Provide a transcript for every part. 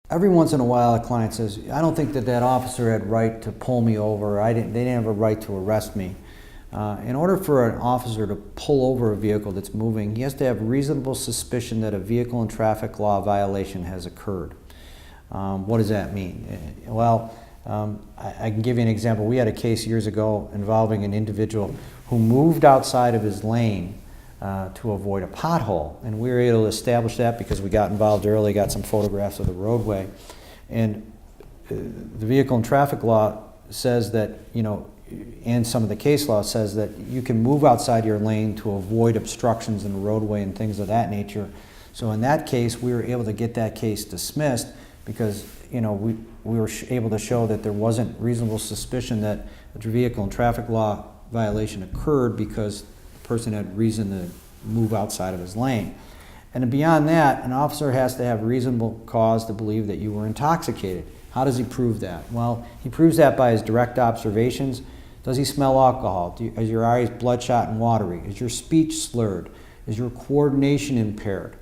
every once in a while a client says, I don't think that that officer had right to pull me over, they didn't have a right to arrest me. In order for an officer to pull over a vehicle that's moving, he has to have reasonable suspicion that a vehicle and traffic law violation has occurred. What does that mean? Well, I can give you an example. We had a case years ago involving an individual who moved outside of his lane to avoid a pothole, and we were able to establish that because we got involved early, got some photographs of the roadway, and the vehicle and traffic law says that, you know, and some of the case law says that you can move outside your lane to avoid obstructions in the roadway and things of that nature. So in that case, we were able to get that case dismissed because, you know, we were able to show that there wasn't reasonable suspicion that a vehicle and traffic law violation occurred because the person had reason to move outside of his lane. And beyond that, an officer has to have reasonable cause to believe that you were intoxicated. How does he prove that? Well, he proves that by his direct observations. Does he smell alcohol? Is your eyes bloodshot and watery? Is your speech slurred? Is your coordination impaired?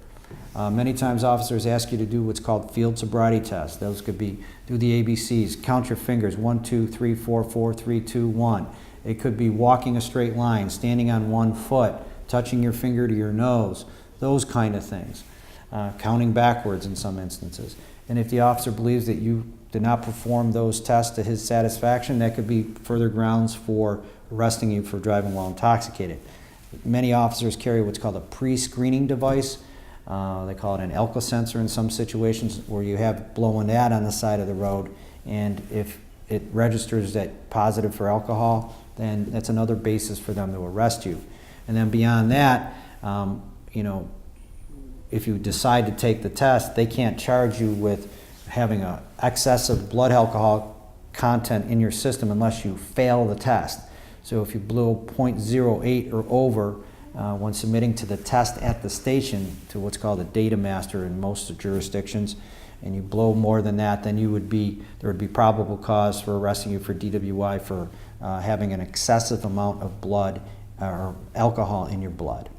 Many times officers ask you to do what's called field sobriety tests. Those could be do the ABCs, count your fingers, 1, 2, 3, 4, 4, 3, 2, 1. It could be walking a straight line, standing on one foot, touching your finger to your nose, those kind of things. Counting backwards in some instances. And if the officer believes that you did not perform those tests to his satisfaction, that could be further grounds for arresting you for driving while intoxicated. Many officers carry what's called a pre-screening device. They call it an alka sensor in some situations, where you have blowing that on the side of the road, and if it registers that positive for alcohol, then that's another basis for them to arrest you. And then beyond that, you know, if you decide to take the test, they can't charge you with having an excessive blood alcohol content in your system unless you fail the test. So if you blow 0.08 or over when submitting to the test at the station, to what's called a data master in most jurisdictions, and you blow more than that, then there would be probable cause for arresting you for DWI for having an excessive amount of blood or alcohol in your blood.